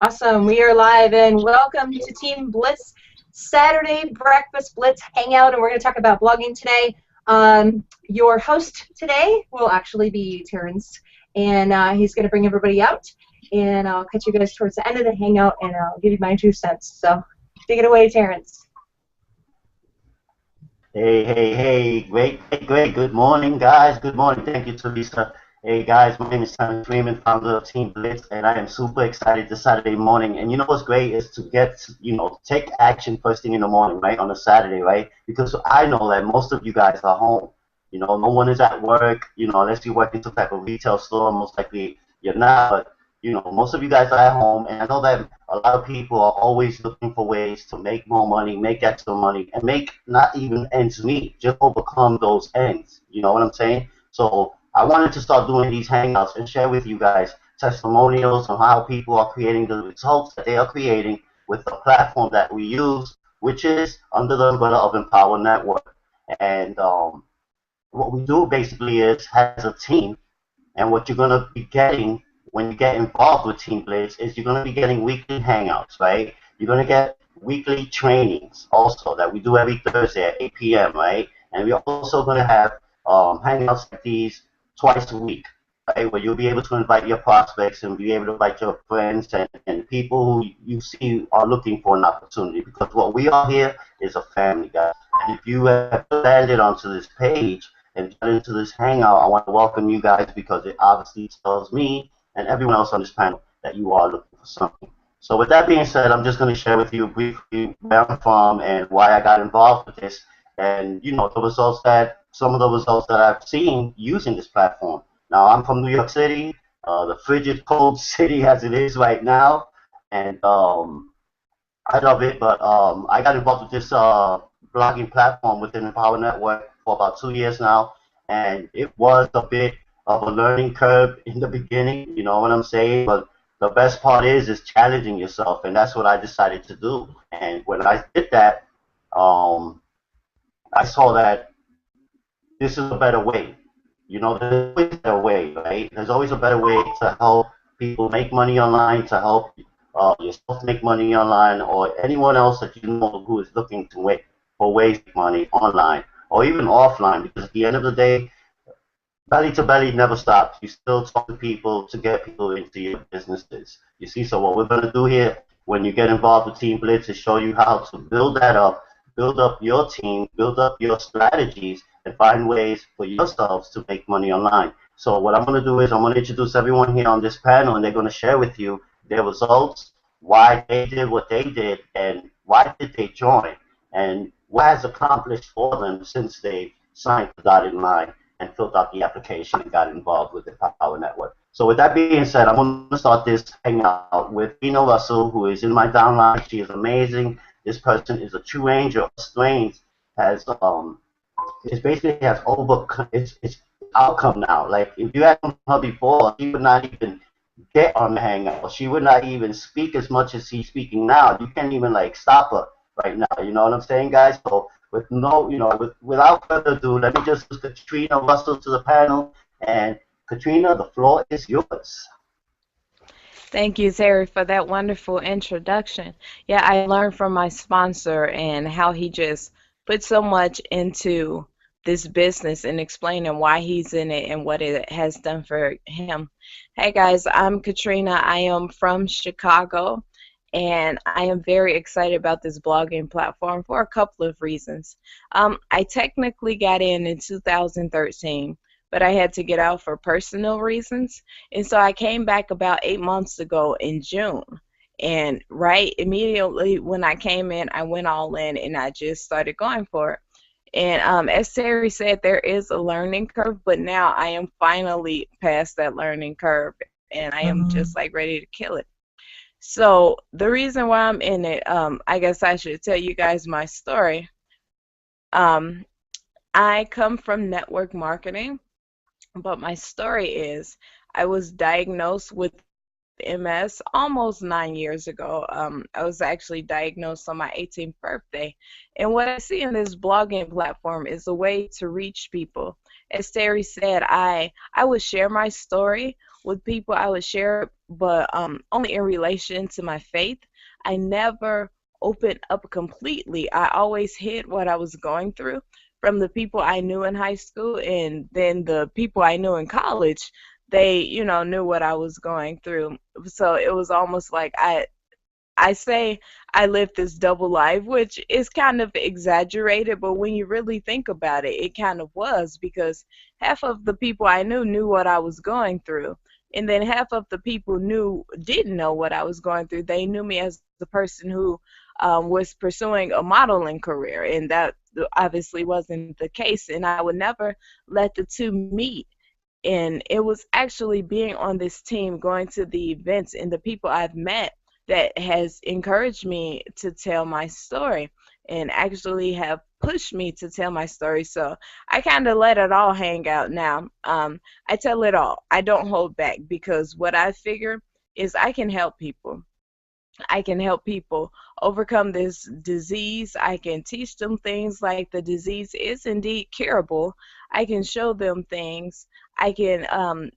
Awesome. We are live and welcome to Team Blitz Saturday Breakfast Blitz Hangout, and we're going to talk about blogging today. Your host today will actually be Terrence, and he's going to bring everybody out, and I'll catch you guys towards the end of the hangout, and I'll give you my 2 cents. So take it away, Terrence. Hey, great. Good morning, guys. Good morning. Thank you, Teresa. Hey, guys, my name is Terrence Freeman, founder of Team Blitz, and I am super excited this Saturday morning. And you know what's great is to get, take action first thing in the morning, right, on a Saturday, right? Because I know that most of you guys are home. No one is at work, unless you work in some type of retail store, most likely you're not. But most of you guys are at home, and I know that a lot of people are always looking for ways to make more money, make extra money, and make not even ends meet, just overcome those ends. You know what I'm saying? So I wanted to start doing these hangouts and share with you guys testimonials on how people are creating the results that they are creating with the platform that we use, which is under the umbrella of Empower Network. And what we do basically is, as a team, and what you're going to be getting when you get involved with Team Blitz is you're going to be getting weekly hangouts, right? You're going to get weekly trainings also that we do every Thursday at 8 p.m., right? And we're also going to have hangouts like these twice a week, right? Where you'll be able to invite your prospects and be able to invite your friends and people who you see are looking for an opportunity. Because what we are here is a family, guys. And if you have landed onto this page and get into this hangout, I want to welcome you guys because it obviously tells me and everyone else on this panel that you are looking for something. So with that being said, I'm just going to share with you briefly where I'm from and why I got involved with this, and some of the results that I've seen using this platform. Now I'm from New York City, the frigid, cold city as it is right now, and I love it. But I got involved with this blogging platform within the Power Network for about 2 years now, and it was a bit of a learning curve in the beginning. You know what I'm saying? But the best part is challenging yourself, and that's what I decided to do. And when I did that, um, I saw that this is a better way. There's always a better way, right? There's always a better way to help people make money online, to help yourself make money online, or anyone else that you know who is looking to make for ways to make money online or even offline. Because at the end of the day, belly to belly never stops. You still talk to people to get people into your businesses. You see, so what we're going to do here when you get involved with Team Blitz is show you how to build that up, build up your team, build up your strategies, and find ways for yourselves to make money online. So what I'm going to do is I'm going to introduce everyone here on this panel, and they're going to share with you their results, why they did what they did, and why did they join, and what has accomplished for them since they signed the dotted line and filled out the application and got involved with the Power Network. So with that being said, I'm going to start this hangout with Tina Russell, who is in my downline. She is amazing. This person is a true angel. Strange has it basically has overcome its outcome now. Like if you had her before, she would not even get on the hangout. She would not even speak as much as she's speaking now. You can't even like stop her right now. You know what I'm saying, guys? So without further ado, let me just put Katrina Russell to the panel. And Katrina, the floor is yours. Thank you, Terry, for that wonderful introduction. Yeah, I learned from my sponsor and how he just put so much into this business and explaining why he's in it and what it has done for him. Hey guys, I'm Katrina. I am from Chicago, and I am very excited about this blogging platform for a couple of reasons. I technically got in 2013, but I had to get out for personal reasons. And so I came back about 8 months ago in June. And right immediately when I came in, I went all in and I just started going for it. And as Terry said, there is a learning curve, but now I am finally past that learning curve and I am just like ready to kill it. So the reason why I'm in it, I guess I should tell you guys my story. I come from network marketing. But my story is I was diagnosed with MS almost 9 years ago. I was actually diagnosed on my 18th birthday. And what I see in this blogging platform is a way to reach people. As Terry said, I would share my story with people. I would share but only in relation to my faith. I never opened up completely. I always hid what I was going through from the people I knew in high school, and then the people I knew in college. They, knew what I was going through. So it was almost like I say I lived this double life, which is kind of exaggerated, but when you really think about it, it kind of was, because half of the people I knew what I was going through. And then half of the people didn't know what I was going through. They knew me as the person who was pursuing a modeling career, and that obviously wasn't the case. And I would never let the two meet. And it was actually being on this team, going to the events, and the people I've met that has encouraged me to tell my story and actually have pushed me to tell my story. So I kind of let it all hang out now. I tell it all. I don't hold back, because what I figure is I can help people. I can help people overcome this disease. I can teach them things like the disease is indeed curable. I can show them things. I can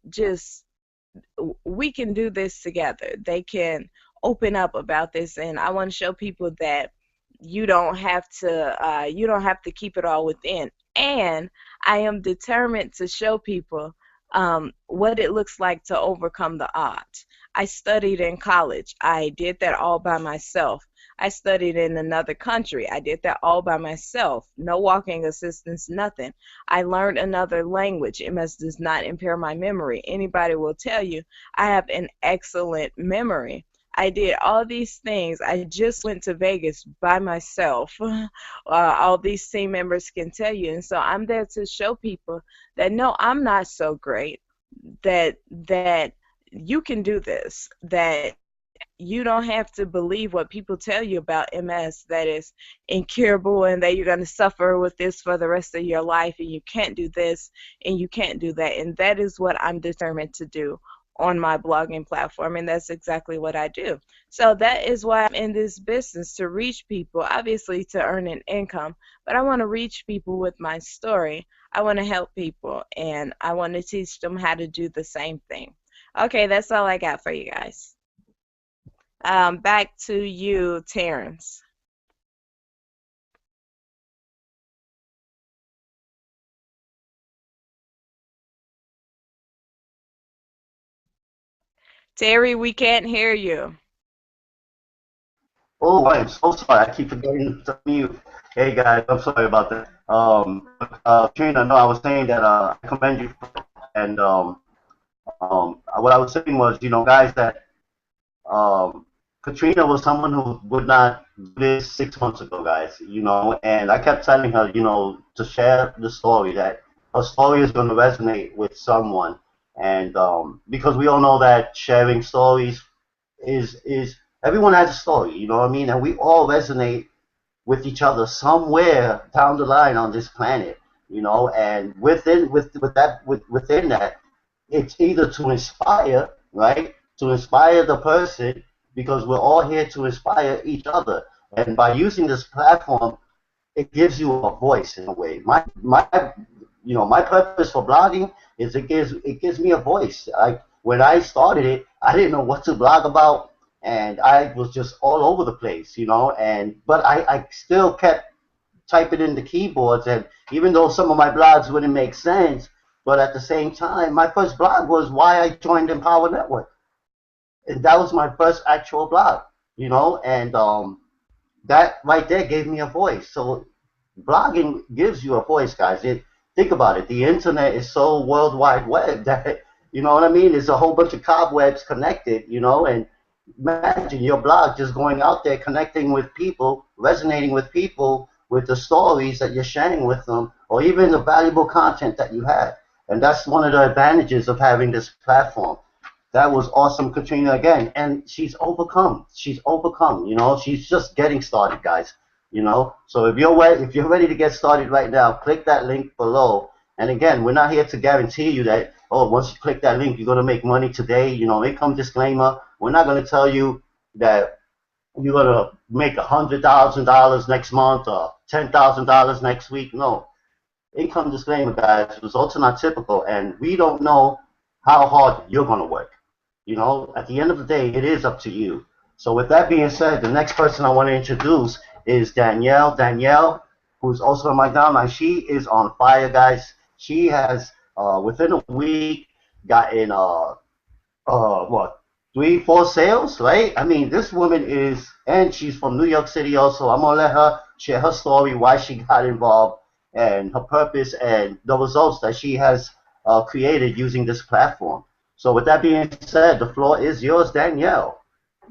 we can do this together. They can open up about this, and I want to show people that you don't have to keep it all within. And I am determined to show people what it looks like to overcome the odds. I studied in college. I did that all by myself. I studied in another country. I did that all by myself. No walking assistance, nothing. I learned another language. MS does not impair my memory. Anybody will tell you I have an excellent memory. I did all these things. I just went to Vegas by myself. All these team members can tell you. And so I'm there to show people that no, I'm not so great, that you can do this, that you don't have to believe what people tell you about MS, that is incurable and that you're going to suffer with this for the rest of your life, and you can't do this and you can't do that. And that is what I'm determined to do on my blogging platform, and that's exactly what I do. So that is why I'm in this business, to reach people, obviously to earn an income, but I want to reach people with my story. I want to help people, and I want to teach them how to do the same thing. Okay, that's all I got for you guys. Back to you, Terrence. Terry, we can't hear you. Oh, I am so sorry. I keep forgetting to mute. Hey guys, I'm sorry about that. Trina, no, I was saying that I commend you, and what I was saying was, guys, that Katrina was someone who would not do this 6 months ago, guys. And I kept telling her, to share the story, that her story is going to resonate with someone, and because we all know that sharing stories is everyone has a story, you know what I mean, and we all resonate with each other somewhere down the line on this planet, and within that, it's either to inspire, right? To inspire the person, because we're all here to inspire each other. And by using this platform, it gives you a voice in a way. My purpose for blogging is it gives me a voice. When I started it, I didn't know what to blog about, and I was just all over the place, but I still kept typing in the keyboards, and even though some of my blogs wouldn't make sense, but at the same time, my first blog was why I joined Empower Network, and that was my first actual blog, and that right there gave me a voice. So blogging gives you a voice, guys. Think about it. The internet is so world wide web that, you know what I mean? There's a whole bunch of cobwebs connected, and imagine your blog just going out there, connecting with people, resonating with people, with the stories that you're sharing with them, or even the valuable content that you have. And that's one of the advantages of having this platform. That was awesome, Katrina, again. And she's overcome. She's overcome. She's just getting started, guys. So if you're ready to get started right now, click that link below. And again, we're not here to guarantee you that, once you click that link, you're going to make money today. Income disclaimer. We're not going to tell you that you're going to make $100,000 next month or $10,000 next week. No. Income disclaimer, guys. Results are not typical, and we don't know how hard you're going to work. At the end of the day, it is up to you. So with that being said, the next person I want to introduce is Danielle. Danielle, who's also on my downline, she is on fire, guys. She has, within a week, gotten what, 3, 4 sales, right? I mean, this woman is, and she's from New York City also. I'm gonna let her share her story, why she got involved, and her purpose, and the results that she has created using this platform. So, with that being said, the floor is yours, Danielle.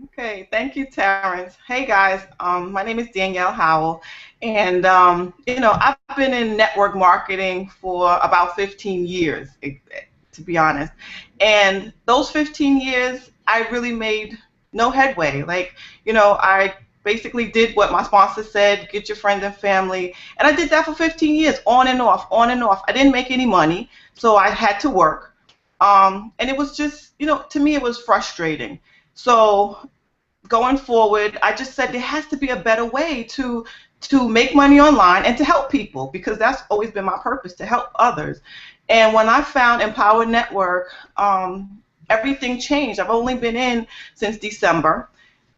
Okay, thank you, Terrence. Hey guys, my name is Danielle Howell, and I've been in network marketing for about 15 years, to be honest. And those 15 years, I really made no headway. I basically did what my sponsor said: get your friends and family, and I did that for 15 years, on and off, on and off. I didn't make any money, so I had to work, and it was just, to me, it was frustrating. So going forward, I just said there has to be a better way to make money online and to help people, because that's always been my purpose, to help others. And when I found Empower Network, everything changed. I've only been in since December,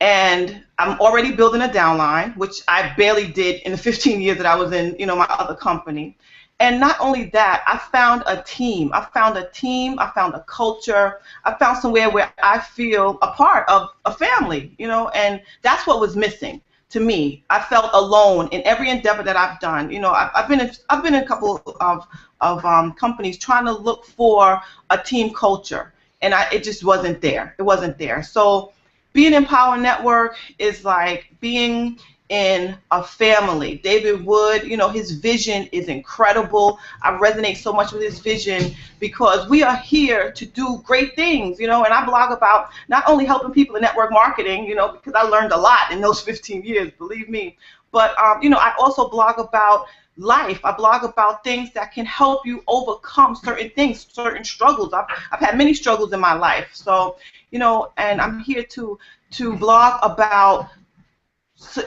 and I'm already building a downline, which I barely did in the 15 years that I was in, my other company. And not only that, I found a team. I found a team. I found a culture. I found somewhere where I feel a part of a family, and that's what was missing to me. I felt alone in every endeavor that I've done. I've been in a couple of companies trying to look for a team culture, and it just wasn't there. It wasn't there. So being in Power Network is like being in a family. David Wood, his vision is incredible. I resonate so much with his vision because we are here to do great things, and I blog about not only helping people in network marketing, because I learned a lot in those 15 years, believe me, but, I also blog about life. I blog about things that can help you overcome certain things, certain struggles. I've had many struggles in my life. So, and I'm here to blog about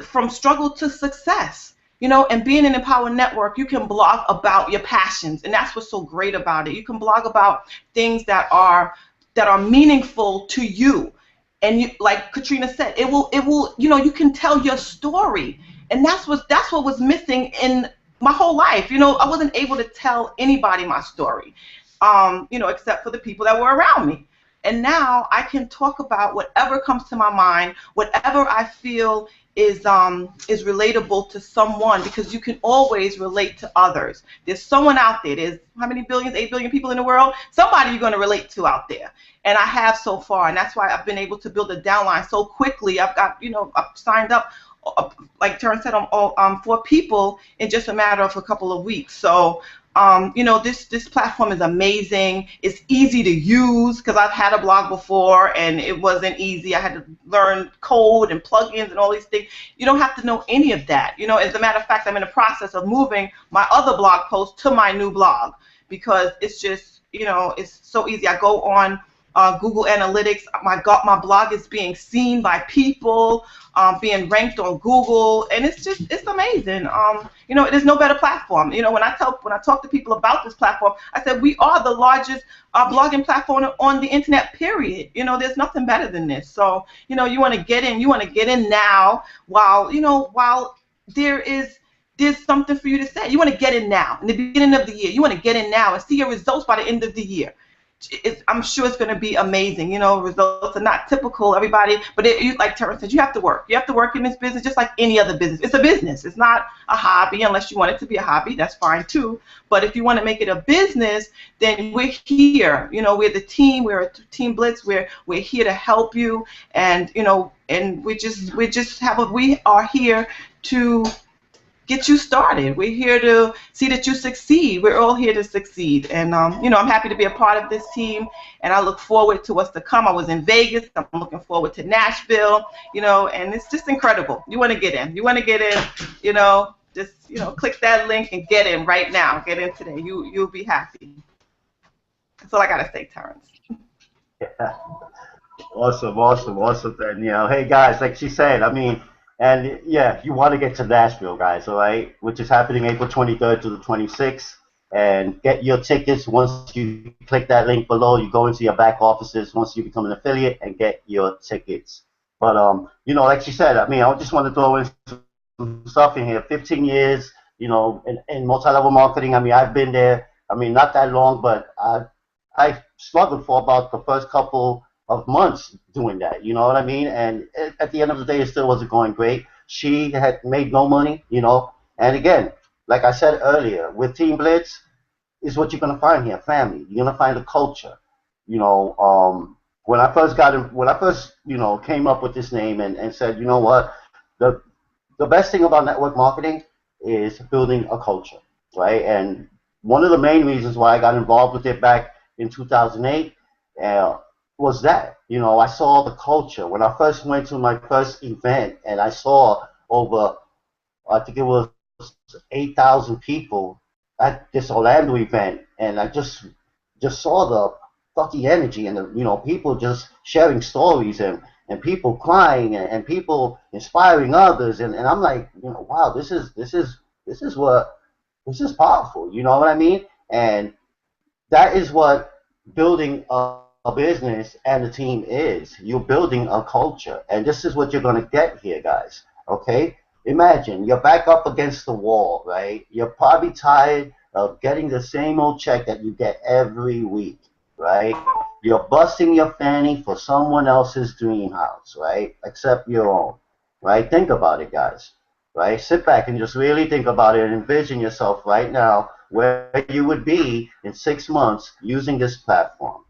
from struggle to success, and being in Empower Network, you can blog about your passions, and that's what's so great about it. You can blog about things that are meaningful to you, and like Katrina said, it will, you can tell your story, and that's what was missing in my whole life. I wasn't able to tell anybody my story, except for the people that were around me. And now I can talk about whatever comes to my mind, whatever I feel is relatable to someone, because you can always relate to others. There's someone out there. There's how many billions? 8 billion people in the world? Somebody you're going to relate to out there. And I have so far, and that's why I've been able to build a downline so quickly. I've got, I've signed up, like Terrence said, 4 people in just a matter of a couple of weeks. So this platform is amazing. It's easy to use, because I've had a blog before and it wasn't easy. I had to learn code and plugins and all these things. You don't have to know any of that. As a matter of fact, I'm in the process of moving my other blog post to my new blog, because it's just, it's so easy. I go on Google Analytics. My blog is being seen by people, being ranked on Google, and it's amazing. There's no better platform. When I talk to people about this platform, I said we are the largest blogging platform on the internet. Period. There's nothing better than this. So you want to get in. You want to get in now while there's something for you to say. You want to get in now in the beginning of the year. You want to get in now and see your results by the end of the year. I'm sure it's going to be amazing. Results are not typical, everybody, but like Terrence said, you have to work. You have to work in this business just like any other business. It's a business. It's not a hobby, unless you want it to be a hobby. That's fine too. But if you want to make it a business, then we're here. We're the team. We're a Team Blitz. We're here to help you, and and we are here to get you started. We're here to see that you succeed. We're all here to succeed. And, I'm happy to be a part of this team, and I look forward to what's to come. I was in Vegas. I'm looking forward to Nashville, and it's just incredible. You want to get in. You want to get in, just, click that link and get in right now. Get in today. You'll be happy. That's all I got to say, Terrence. Yeah. Awesome, Danielle. Hey, guys, like she said, and yeah, you want to get to Nashville, guys, all right, which is happening April 23rd to the 26th. and get your tickets. Once you click that link below, you go into your back offices once you become an affiliate and get your tickets. But like she said, I mean, I just want to throw in some stuff in here. 15 years, in multi-level marketing. I mean, I've been there. I mean, not that long, but I struggled for about the first couple of months doing that. You know what I mean? And at the end of the day, it still wasn't going great. She had made no money, And again, like I said earlier, with Team Blitz, is what you're gonna find here, family. You're gonna find a culture. When I first came up with this name and said, you know what, the the best thing about network marketing is building a culture, right? And one of the main reasons why I got involved with it back in 2008 was that, I saw the culture. When I first went to my first event and I saw over, I think it was 8,000 people at this Orlando event, and I just saw the energy and the people just sharing stories and people crying and people inspiring others, and I'm like, wow, this is powerful, you know what I mean? And that is what building a business and a team is. You're building a culture, and this is what you're going to get here, guys. Okay? Imagine you're back up against the wall, right? You're probably tired of getting the same old check that you get every week, right? You're busting your fanny for someone else's dream house, right? Except your own, right? Think about it, guys, right? Sit back and just really think about it and envision yourself right now where you would be in 6 months using this platform.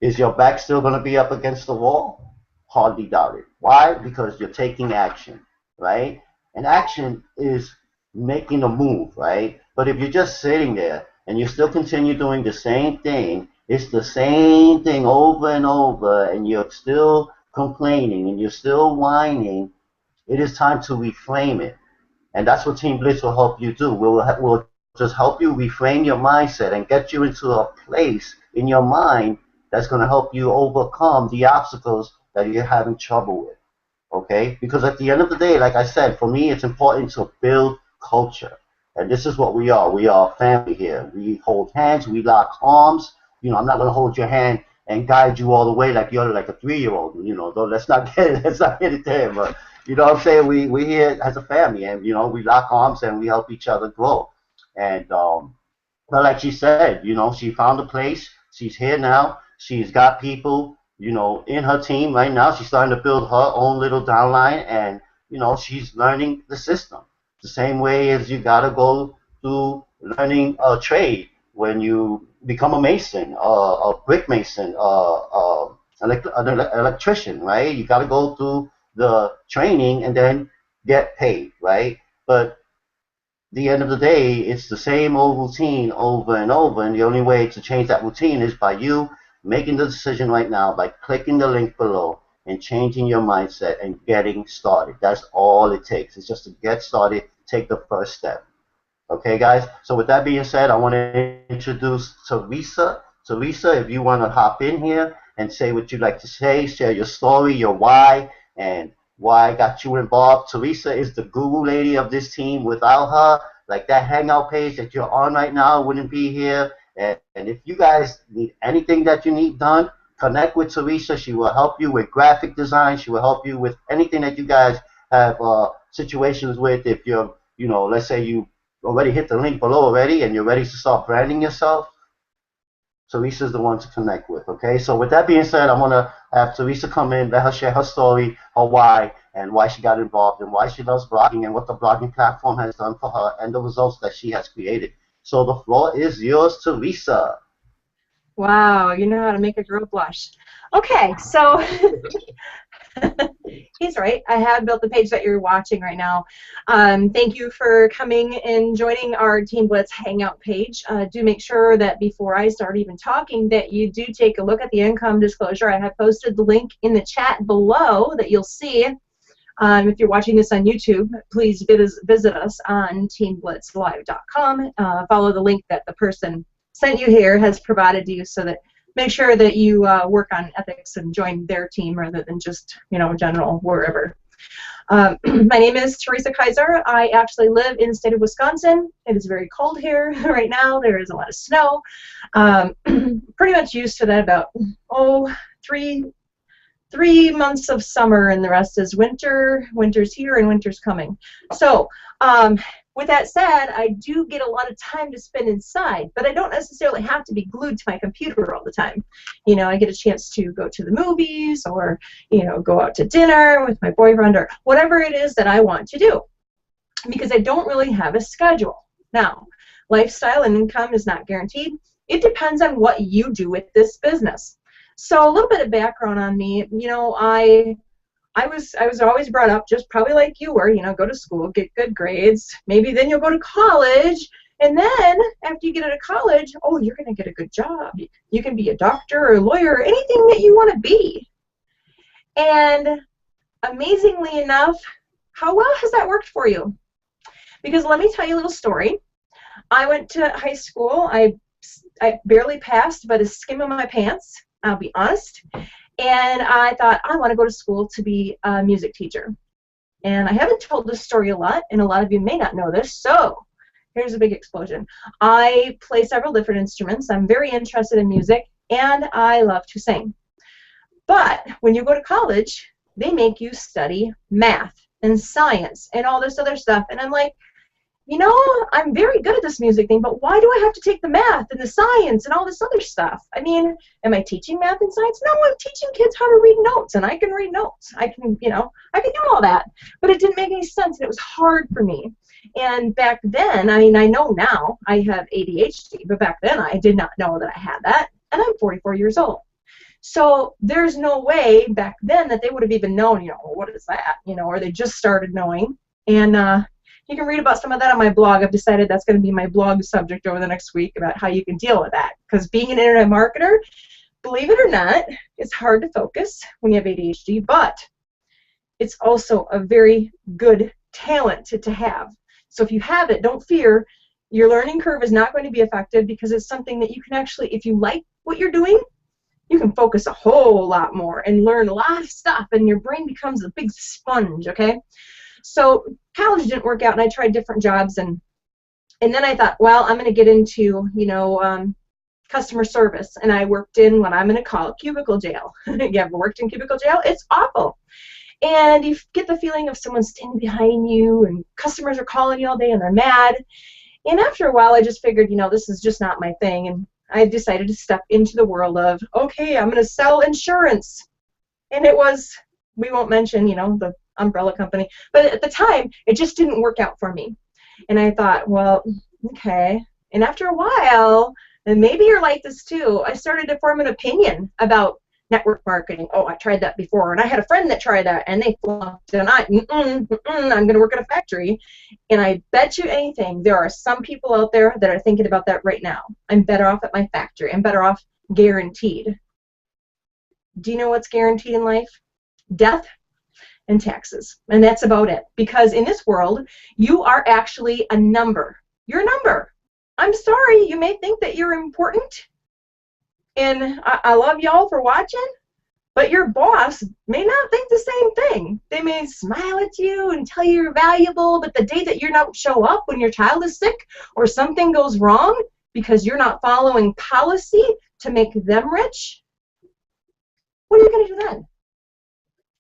Is your back still going to be up against the wall? Hardly doubt it. Why? Because you're taking action, right? And action is making a move, right? But if you're just sitting there and you still continue doing the same thing, it's the same thing over and over, and you're still complaining and you're still whining, it is time to reframe it. And that's what Team Blitz will help you do. We'll just help you reframe your mindset and get you into a place in your mind that's going to help you overcome the obstacles that you're having trouble with. Okay? Because at the end of the day, like I said, for me, it's important to build culture. And this is what we are. We are a family here. We hold hands. We lock arms. I'm not going to hold your hand and guide you all the way like you're like a 3-year-old. Though let's not get it there. But you know what I'm saying? We here as a family, and we lock arms and we help each other grow. And but like she said, she found a place. She's here now. She's got people, in her team right now. She's starting to build her own little downline, and she's learning the system. The same way as you gotta go through learning a trade when you become a mason, a brick mason, an electrician, right? You gotta go through the training and then get paid, right? But the end of the day, it's the same old routine over and over, and the only way to change that routine is by you making the decision right now, by clicking the link below and changing your mindset and getting started. That's all it takes. It's just to get started, take the first step. Okay, guys? So with that being said, I want to introduce Teresa. Teresa, if you want to hop in here and say what you'd like to say, share your story, your why, and why got you involved. Teresa is the guru lady of this team. Without her, like that hangout page that you're on right now wouldn't be here. And if you guys need anything that you need done, connect with Teresa. She will help you with graphic design. She will help you with anything that you guys have situations with. If you're, let's say you already hit the link below already and you're ready to start branding yourself, Teresa's the one to connect with, okay? So with that being said, I want to have Teresa come in, let her share her story, her why, and why she got involved, and why she loves blogging, and what the blogging platform has done for her, and the results that she has created. So the floor is yours, Teresa. Wow, you know how to make a girl blush. Okay, so he's right. I have built the page that you're watching right now. Thank you for coming and joining our Team Blitz Hangout page. Do make sure that before I start even talking that you do take a look at the income disclosure. I have posted the link in the chat below that you'll see. If you're watching this on YouTube, please visit us on teamblitzlive.com. Follow the link that the person sent you here has provided to you, so that make sure that you work on ethics and join their team rather than just, general wherever. My name is Teresa Kaiser. I actually live in the state of Wisconsin. It is very cold here right now. There is a lot of snow. Pretty much used to that about, three months of summer, and the rest is winter. Winter's here and winter's coming. So with that said, I do get a lot of time to spend inside, but I don't necessarily have to be glued to my computer all the time. You know, I get a chance to go to the movies, or, you know, go out to dinner with my boyfriend, or whatever it is that I want to do, because I don't really have a schedule. Now, lifestyle and income is not guaranteed. It depends on what you do with this business. So a little bit of background on me. You know, I was always brought up just probably like you were, you know, go to school, get good grades, maybe then you'll go to college, and then after you get out of college, oh, you're going to get a good job. You can be a doctor or a lawyer or anything that you want to be. And amazingly enough, how well has that worked for you? Because let me tell you a little story. I went to high school. I barely passed by the skim of my pants, I'll be honest. And I thought, I want to go to school to be a music teacher. And I haven't told this story a lot, and a lot of you may not know this, so here's a big explosion. I play several different instruments. I'm very interested in music, and I love to sing. But when you go to college, they make you study math and science and all this other stuff. And I'm like, you know, I'm very good at this music thing, but why do I have to take the math and the science and all this other stuff? I mean, am I teaching math and science? No, I'm teaching kids how to read notes, and I can read notes. I can, you know, I can do all that. But it didn't make any sense, and it was hard for me. And back then, I mean, I know now I have ADHD, but back then I did not know that I had that, and I'm 44 years old. So there's no way back then that they would have even known, you know, well, what is that, you know, or they just started knowing. And you can read about some of that on my blog. I've decided that's going to be my blog subject over the next week, about how you can deal with that. Because being an internet marketer, believe it or not, it's hard to focus when you have ADHD, but it's also a very good talent to have. So if you have it, don't fear. Your learning curve is not going to be affected, because it's something that you can actually, if you like what you're doing, you can focus a whole lot more and learn a lot of stuff, and your brain becomes a big sponge, okay? So college didn't work out, and I tried different jobs, and then I thought, well, I'm going to get into, you know, customer service, and I worked in what I'm going to call cubicle jail. You ever worked in cubicle jail? It's awful. And you get the feeling of someone standing behind you, and customers are calling you all day, and they're mad. And after a while, I just figured, you know, this is just not my thing, and I decided to step into the world of, okay, I'm going to sell insurance. And it was, we won't mention, you know, the umbrella company, but at the time it just didn't work out for me. And I thought, well, okay. And after a while, and maybe you're like this too, I started to form an opinion about network marketing. Oh, I tried that before, and I had a friend that tried that, and they flunked, and I'm going to work at a factory. And I bet you anything, there are some people out there that are thinking about that right now. I'm better off at my factory. I'm better off guaranteed. Do you know what's guaranteed in life? Death and taxes. And that's about it. Because in this world, you are actually a number. You're a number. I'm sorry, you may think that you're important, and I love y'all for watching, but your boss may not think the same thing. They may smile at you and tell you you're valuable, but the day that you don't show up when your child is sick or something goes wrong because you're not following policy to make them rich, what are you going to do then?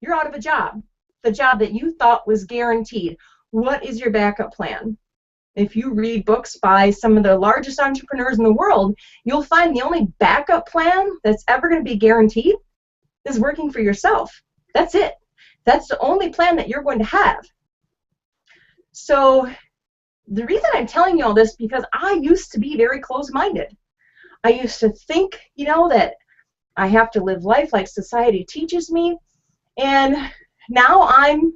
You're out of a job. The job that you thought was guaranteed. What is your backup plan? If you read books by some of the largest entrepreneurs in the world, you'll find the only backup plan that's ever going to be guaranteed is working for yourself. That's it. That's the only plan that you're going to have. So the reason I'm telling you all this, because I used to be very closed-minded. I used to think, you know, that I have to live life like society teaches me, and now I'm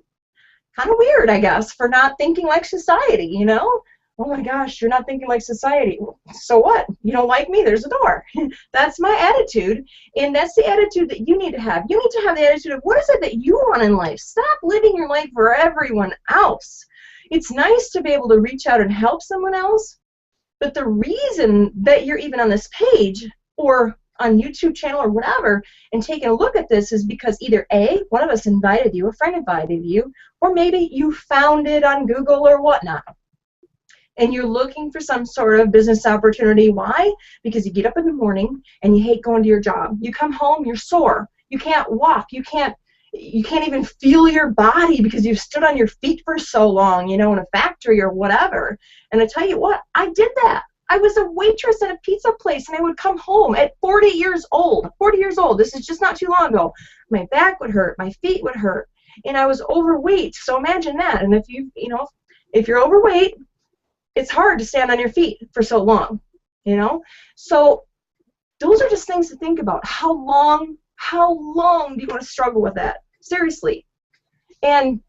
kind of weird, I guess, for not thinking like society, you know? Oh my gosh, you're not thinking like society. So what? You don't like me? There's a door. That's my attitude, and that's the attitude that you need to have. You need to have the attitude of, what is it that you want in life? Stop living your life for everyone else. It's nice to be able to reach out and help someone else, but the reason that you're even on this page, or on YouTube channel or whatever and taking a look at this is because either A, one of us invited you, a friend invited you, or maybe you found it on Google or whatnot. And you're looking for some sort of business opportunity. Why? Because you get up in the morning and you hate going to your job. You come home, you're sore. You can't walk. You can't even feel your body because you've stood on your feet for so long, you know, in a factory or whatever. And I tell you what, I did that. I was a waitress at a pizza place, and I would come home at 40 years old. 40 years old. This is just not too long ago. My back would hurt. My feet would hurt. And I was overweight. So imagine that. And if you're overweight, it's hard to stand on your feet for so long, you know? So those are just things to think about. How long do you want to struggle with that? Seriously. And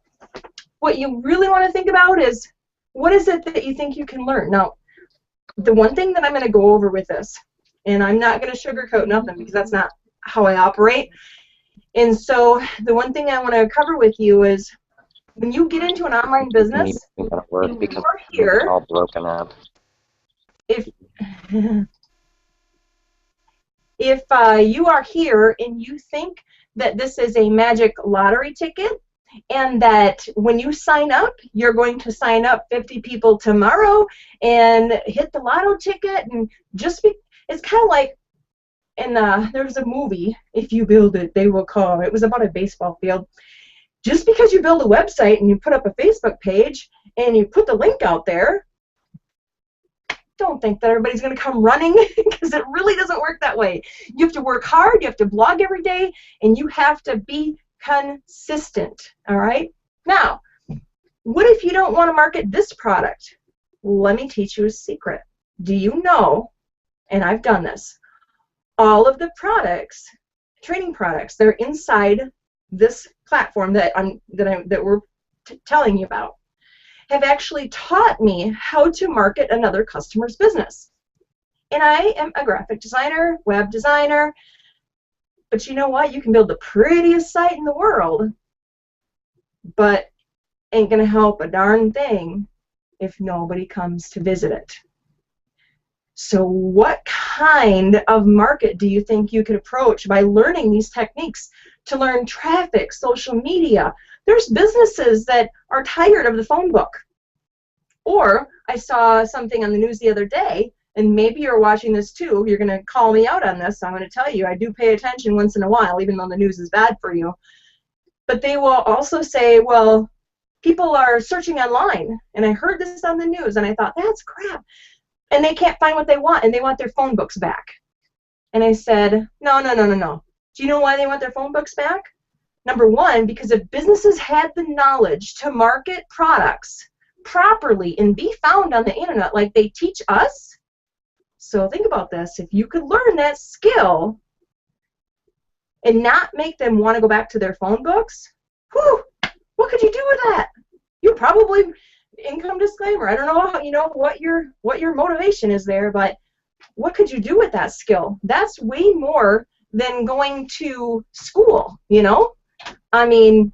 what you really want to think about is, what is it that you think you can learn? Now, the one thing that I'm going to go over with this, and I'm not going to sugarcoat nothing because that's not how I operate. And so the one thing I want to cover with you is, when you get into an online business, you are here. All broken up. If you are here and you think that this is a magic lottery ticket, and that when you sign up, you're going to sign up 50 people tomorrow and hit the lotto ticket, and it's kind of like, there's a movie, If You Build It, They Will Come. It was about a baseball field. Just because you build a website and you put up a Facebook page and you put the link out there, don't think that everybody's going to come running, because it really doesn't work that way. You have to work hard, you have to blog every day, and you have to be consistent, all right? Now, what if you don't want to market this product? Let me teach you a secret. Do you know, and I've done this, all of the products, training products, they're inside this platform that we're telling you about, have actually taught me how to market another customer's business. And I am a graphic designer, web designer, but you know what? You can build the prettiest site in the world, but ain't gonna help a darn thing if nobody comes to visit it. So what kind of market do you think you could approach by learning these techniques to learn traffic, social media? There's businesses that are tired of the phone book. Or I saw something on the news the other day, and maybe you're watching this too. You're going to call me out on this. So I'm going to tell you, I do pay attention once in a while, even though the news is bad for you. But they will also say, well, people are searching online. And I heard this on the news, and I thought, that's crap. And they can't find what they want, and they want their phone books back. And I said, no. Do you know why they want their phone books back? Number one, because if businesses had the knowledge to market products properly and be found on the internet like they teach us, so think about this, if you could learn that skill and not make them want to go back to their phone books, whew, what could you do with that? You probably, income disclaimer, I don't know how, what your motivation is there, but what could you do with that skill? That's way more than going to school, I mean,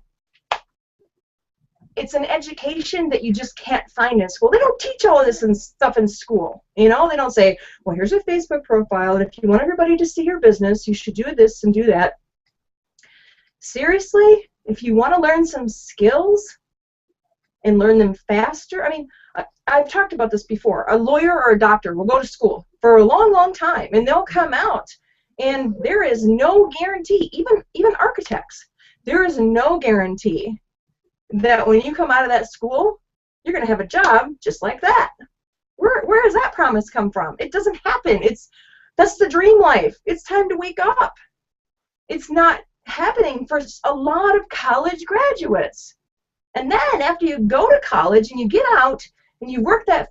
it's an education that you just can't find in school. They don't teach all of this stuff in school, They don't say, well, here's a Facebook profile, and if you want everybody to see your business, you should do this and do that. Seriously, if you want to learn some skills and learn them faster, I mean, I've talked about this before. A lawyer or a doctor will go to school for a long, long time, and they'll come out, and there is no guarantee, even architects, there is no guarantee that when you come out of that school, you're going to have a job just like that. Where does that promise come from? It doesn't happen. That's the dream life. It's time to wake up. It's not happening for a lot of college graduates. And then after you go to college and you get out and you work that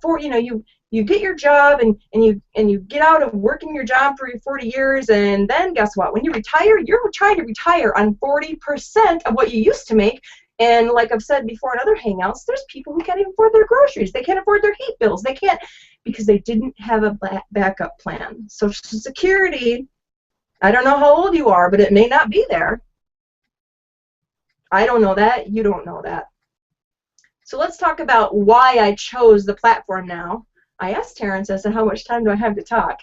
you get your job and you get out of working your job for 40 years, and then guess what? When you retire, you're trying to retire on 40% of what you used to make. And like I've said before in other hangouts, there's people who can't even afford their groceries. They can't afford their heat bills. They can't, because they didn't have a backup plan. Social Security, I don't know how old you are, but it may not be there. I don't know that. You don't know that. So let's talk about why I chose the platform now. I asked Terrence, I said, how much time do I have to talk?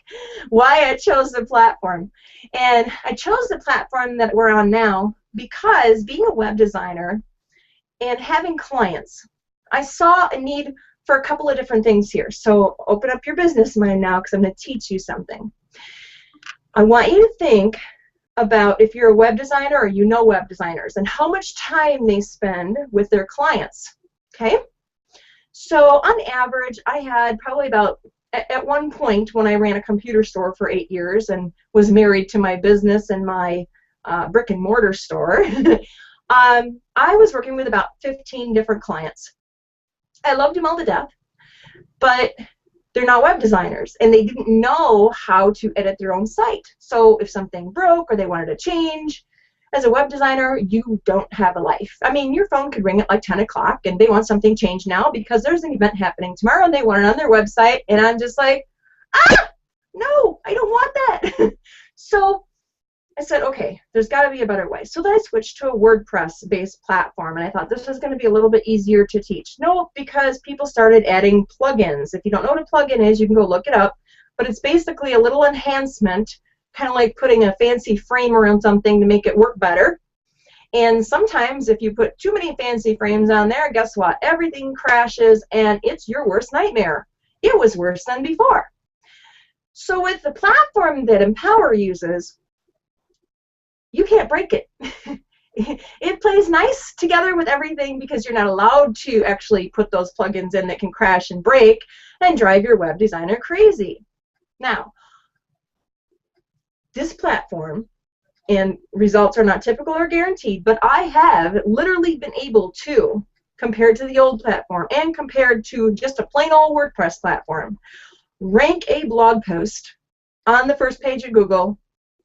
Why I chose the platform. And I chose the platform that we're on now because being a web designer and having clients, I saw a need for a couple of different things here. So open up your business mind now because I'm going to teach you something. I want you to think about if you're a web designer or you know web designers and how much time they spend with their clients. Okay? So on average, I had probably about, at one point when I ran a computer store for 8 years and was married to my business and my brick and mortar store, I was working with about 15 different clients. I loved them all to death, but they're not web designers, and they didn't know how to edit their own site. So if something broke or they wanted to change, as a web designer, you don't have a life. I mean, your phone could ring at like 10 o'clock, and they want something changed now because there's an event happening tomorrow, and they want it on their website, and I'm just like, no, I don't want that. So I said, okay, there's got to be a better way. So then I switched to a WordPress-based platform, and I thought this was going to be a little bit easier to teach. No, because people started adding plugins. If you don't know what a plugin is, you can go look it up, but it's basically a little enhancement, kind of like putting a fancy frame around something to make it work better. And sometimes if you put too many fancy frames on there, guess what? Everything crashes, and it's your worst nightmare. It was worse than before. So with the platform that Empower uses, you can't break it. It plays nice together with everything because you're not allowed to actually put those plugins in that can crash and break and drive your web designer crazy. Now, this platform, and results are not typical or guaranteed, but I have literally been able to, compared to the old platform and compared to just a plain old WordPress platform, rank a blog post on the first page of Google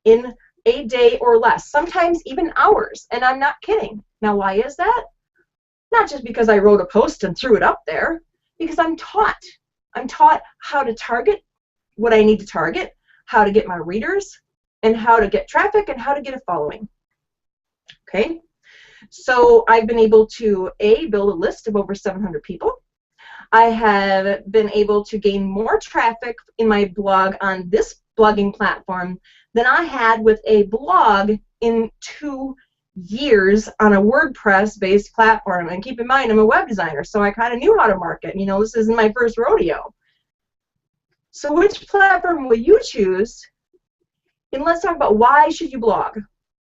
in a day or less, sometimes even hours, and I'm not kidding. Now, why is that? Not just because I wrote a post and threw it up there, because I'm taught. I'm taught how to target what I need to target, how to get my readers, and how to get traffic, and how to get a following. Okay? So I've been able to, A, build a list of over 700 people. I have been able to gain more traffic in my blog on this blogging platform than I had with a blog in 2 years on a WordPress-based platform. And keep in mind, I'm a web designer, so I kind of knew how to market. You know, this isn't my first rodeo. So which platform will you choose? And let's talk about why should you blog.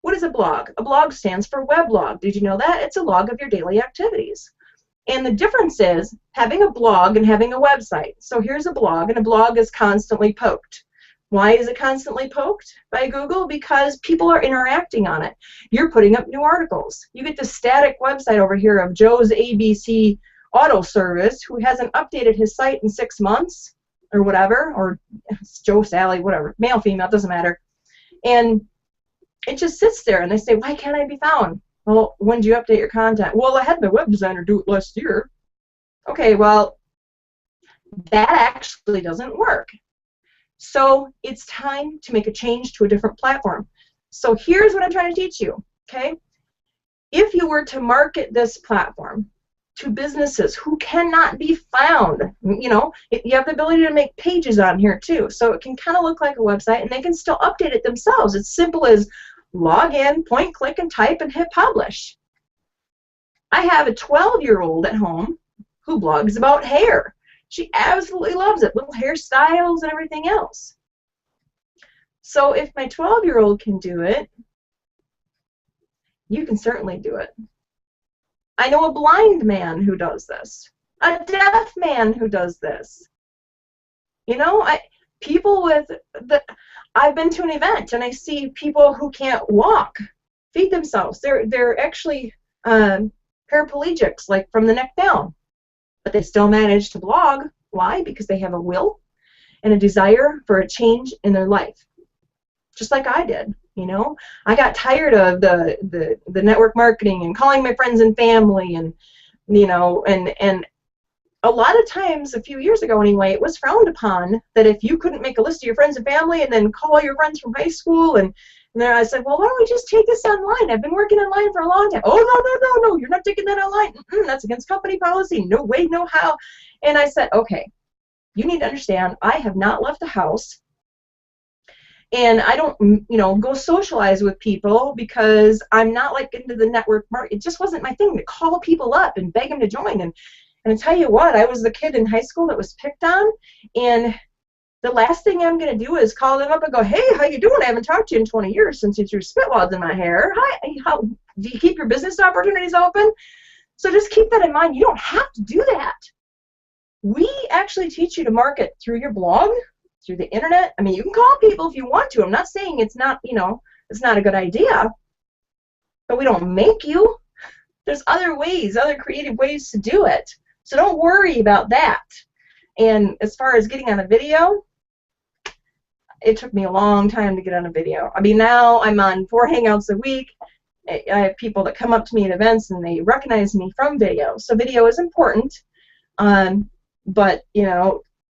What is a blog? A blog stands for weblog. Did you know that? It's a log of your daily activities. And the difference is having a blog and having a website. So here's a blog, and a blog is constantly poked. Why is it constantly poked by Google? Because people are interacting on it. You're putting up new articles. You get the static website over here of Joe's ABC Auto Service, who hasn't updated his site in 6 months or whatever, or it's Joe, Sally, whatever, male, female, doesn't matter. And it just sits there, and they say, why can't I be found? Well, when do you update your content? Well, I had my web designer do it last year. Okay, well, that actually doesn't work. So it's time to make a change to a different platform. So here's what I'm trying to teach you, okay? If you were to market this platform to businesses who cannot be found, you know, you have the ability to make pages on here too, so it can kind of look like a website, and they can still update it themselves. It's simple as log in, point, click, and type, and hit publish. I have a 12-year-old at home who blogs about hair. She absolutely loves it, little hairstyles and everything else. So if my 12-year-old can do it, you can certainly do it. I know a blind man who does this, a deaf man who does this. You know, people with I've been to an event and I see people who can't walk feed themselves. They're actually paraplegics, like from the neck down, but they still manage to blog. Why? Because they have a will and a desire for a change in their life, just like I did. You know, I got tired of the network marketing and calling my friends and family, and you know, and a lot of times, a few years ago anyway, it was frowned upon that if you couldn't make a list of your friends and family and then call your friends from high school, and then I said, well, why don't we just take this online? I've been working online for a long time. Oh, no, you're not taking that online. That's against company policy. No way, no how. And I said, okay, You need to understand, I have not left the house, and I don't, go socialize with people because I'm not like into the network market. It just wasn't my thing to call people up and beg them to join. And I tell you what, I was the kid in high school that was picked on, and the last thing I'm going to do is call them up and go, hey, how you doing? I haven't talked to you in 20 years since you threw spit wads in my hair. Hi, how do you keep your business opportunities open? So just keep that in mind. You don't have to do that. We actually teach you to market through your blog, through the internet. I mean, you can call people if you want to. I'm not saying it's not, it's not a good idea, but we don't make you. There's other ways, other creative ways to do it. So don't worry about that. And as far as getting on a video, it took me a long time to get on a video. I mean, now I'm on 4 Hangouts a week. I have people that come up to me at events and they recognize me from video. So video is important, but,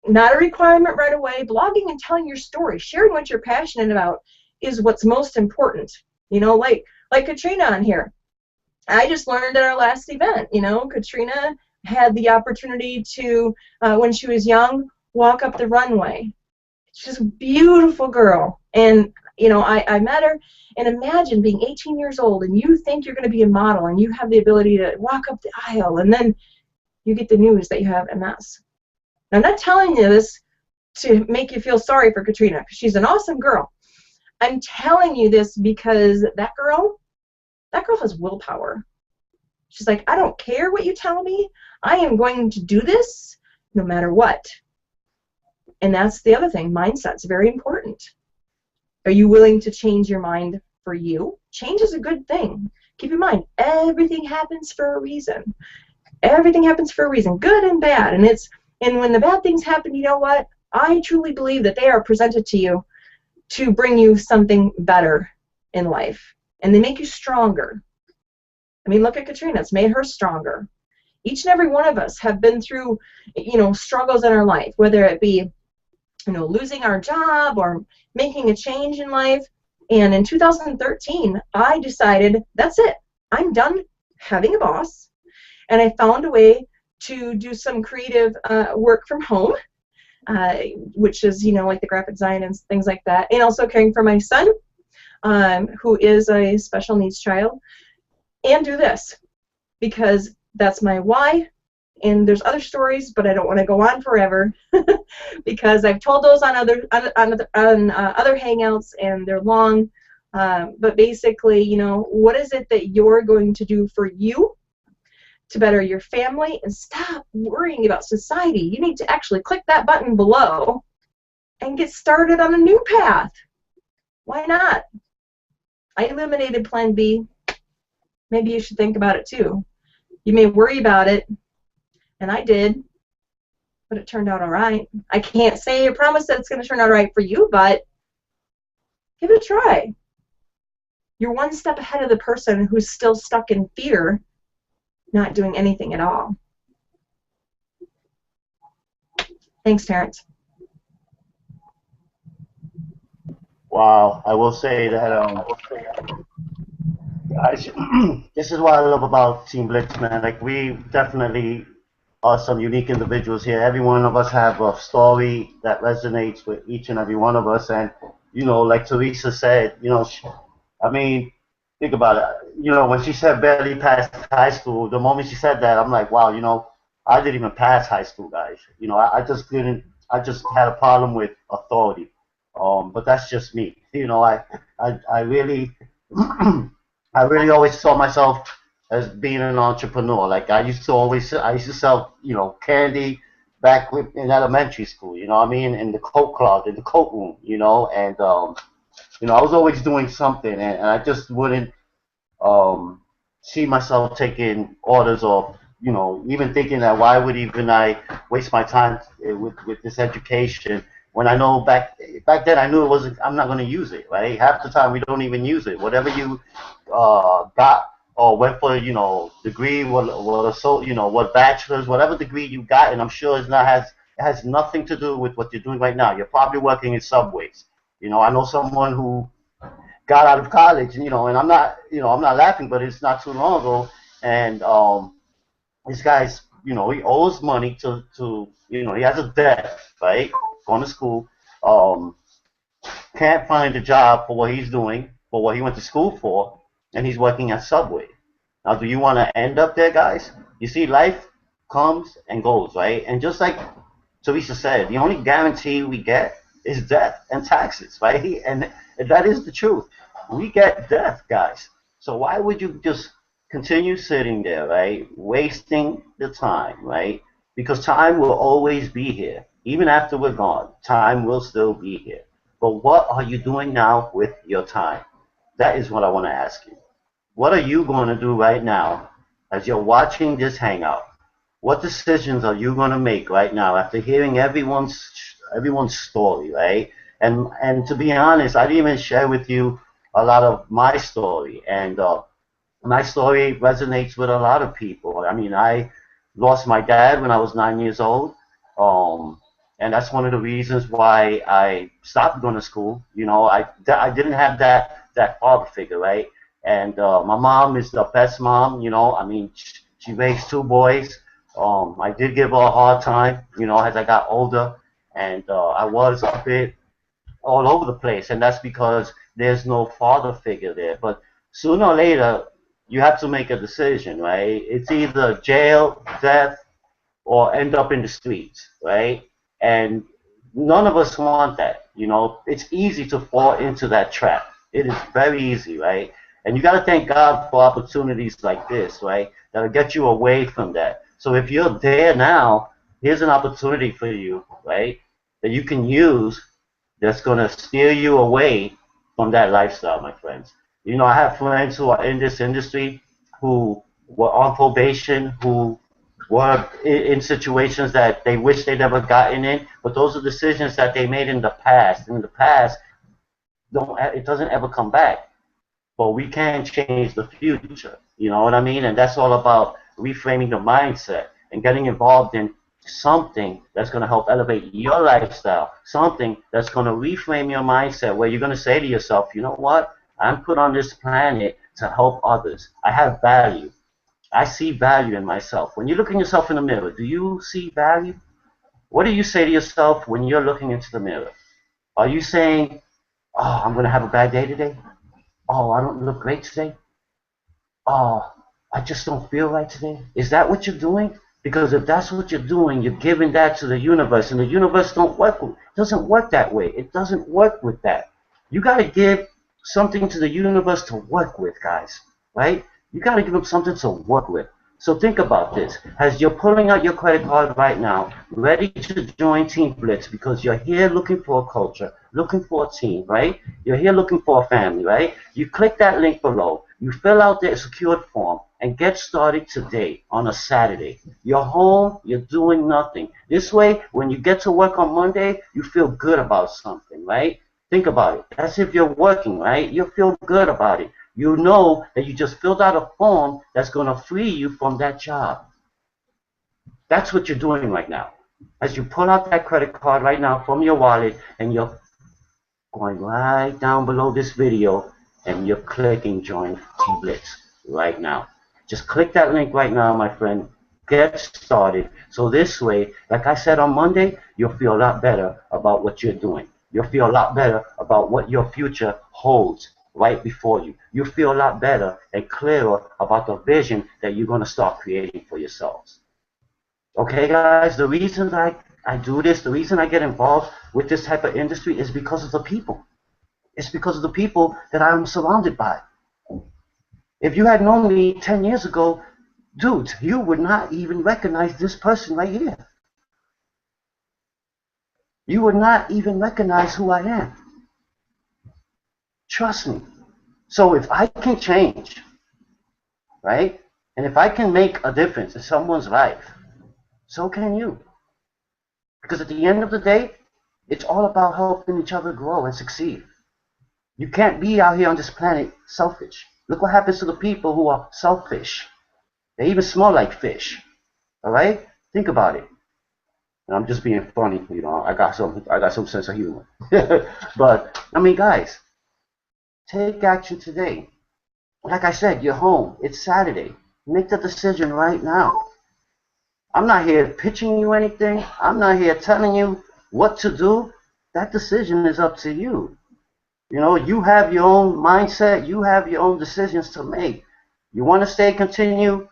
not a requirement right away. Blogging and telling your story, sharing what you're passionate about is what's most important. Like Katrina on here. I just learned at our last event, Katrina had the opportunity to, when she was young, walk up the runway. She's a beautiful girl, and I met her, and imagine being 18 years old and you think you're going to be a model and you have the ability to walk up the aisle, and then you get the news that you have MS. Now, I'm not telling you this to make you feel sorry for Katrina, because she's an awesome girl. I'm telling you this because that girl has willpower. She's like, I don't care what you tell me. I am going to do this no matter what. And that's the other thing. Mindset's very important. Are you willing to change your mind for you? Change is a good thing. Keep in mind, everything happens for a reason. Everything happens for a reason, good and bad. And when the bad things happen, you know what? I truly believe that they are presented to you to bring you something better in life. And they make you stronger. I mean, look at Katrina. It's made her stronger. Each and every one of us have been through, struggles in our life, whether it be, losing our job or making a change in life. And in 2013, I decided, that's it. I'm done having a boss. And I found a way to do some creative work from home, which is, like the graphic design and things like that. And also caring for my son, who is a special needs child. And do this, because that's my why. And there's other stories, but I don't want to go on forever because I've told those on other hangouts, and they're long. But basically, what is it that you're going to do for you to better your family, and stop worrying about society? You need to actually click that button below and get started on a new path. Why not? I eliminated Plan B. Maybe you should think about it too. You may worry about it, and I did, but it turned out all right. I can't say or promise that it's going to turn out all right for you, but give it a try. You're one step ahead of the person who's still stuck in fear, not doing anything at all. Thanks, Terrence. Wow, I will say that this is what I love about Team Blitz, man. Like, we definitely are some unique individuals here. Every one of us have a story that resonates with each and every one of us. And, like Teresa said, I mean, think about it. When she said barely passed high school, the moment she said that, I'm like, wow, I didn't even pass high school, guys. I just didn't. I just had a problem with authority. But that's just me. I really, I really always saw myself as being an entrepreneur. Like, I used to sell, candy back in elementary school. You know what I mean? In the coat closet, in the coat room. And I was always doing something, and I just wouldn't see myself taking orders, or even thinking that why would even I waste my time with this education when I know back then I knew it wasn't. I'm not going to use it, right? Half the time we don't even use it. Whatever you got or went for, degree, what bachelor's, whatever degree you got, and I'm sure it has nothing to do with what you're doing right now. You're probably working in subways. I know someone who got out of college, and I'm not laughing, but it's not too long ago, and this guy's he owes money to he has a debt, right? Going to school. Can't find a job for what he's doing, for what he went to school for, and he's working at Subway. Now, do you want to end up there, guys? You see, life comes and goes, right? And just like Teresa said, the only guarantee we get is death and taxes, right? And that is the truth. We get death, guys. So why would you just continue sitting there, right? Wasting the time, right? Because time will always be here. Even after we're gone, time will still be here. But what are you doing now with your time? That is what I want to ask you. What are you going to do right now as you're watching this hangout? What decisions are you going to make right now after hearing everyone's story, right? And to be honest, I didn't even share with you a lot of my story, and my story resonates with a lot of people. I mean, I lost my dad when I was 9 years old, um, and that's one of the reasons why I stopped going to school. I didn't have that father figure, right? And my mom is the best mom. I mean, she raised two boys. I did give her a hard time, as I got older, and I was a bit all over the place, and that's because there's no father figure there. But sooner or later, you have to make a decision, right? It's either jail, death, or end up in the streets, right? And none of us want that. It's easy to fall into that trap. It is very easy, right? And you got to thank God for opportunities like this, right? That'll get you away from that. So if you're there now, here's an opportunity for you, right? That you can use that's going to steer you away from that lifestyle, my friends. I have friends who are in this industry who were on probation, who were in situations that they wish they never gotten in, but those are decisions that they made in the past. In the past, it doesn't ever come back. But we can change the future. You know what I mean? And that's all about reframing the mindset and getting involved in something that's going to help elevate your lifestyle, something that's going to reframe your mindset where you're going to say to yourself, you know what? I'm put on this planet to help others. I have value. I see value in myself. When you look at yourself in the mirror, do you see value? What do you say to yourself when you're looking into the mirror? Are you saying, oh, I'm going to have a bad day today? Oh, I don't look great today? Oh, I just don't feel right today? Is that what you're doing? Because if that's what you're doing, you're giving that to the universe, and the universe doesn't work that way. It doesn't work with that. You got to give something to the universe to work with, guys, right? You got to give them something to work with. So think about this. As you're pulling out your credit card right now, ready to join Team Blitz because you're here looking for a culture, looking for a team, right? You're here looking for a family, right? You click that link below. You fill out the secured form and get started today on a Saturday. You're home, you're doing nothing. This way, when you get to work on Monday, you feel good about something, right? Think about it. That's if you're working, right? You feel good about it. You know that you just filled out a form that's going to free you from that job. That's what you're doing right now. As you pull out that credit card right now from your wallet, and you're going right down below this video, and you're clicking Join Team Blitz right now. Just click that link right now, my friend. Get started. So this way, like I said on Monday, you'll feel a lot better about what you're doing. You'll feel a lot better about what your future holds right before you. You'll feel a lot better and clearer about the vision that you're going to start creating for yourselves. Okay, guys, the reason I do this, the reason I get involved with this type of industry is because of the people. It's because of the people that I'm surrounded by. If you had known me 10 years ago, dude, you would not even recognize this person right here. You would not even recognize who I am. Trust me. So if I can change, right, and if I can make a difference in someone's life, so can you. Because at the end of the day, it's all about helping each other grow and succeed. You can't be out here on this planet selfish. Look what happens to the people who are selfish. They even smell like fish. All right? Think about it. And I'm just being funny, I got some sense of humor. But I mean, guys, take action today. Like I said, you're home. It's Saturday. Make the decision right now. I'm not here pitching you anything. I'm not here telling you what to do. That decision is up to you. You know, you have your own mindset. You have your own decisions to make. You want to continue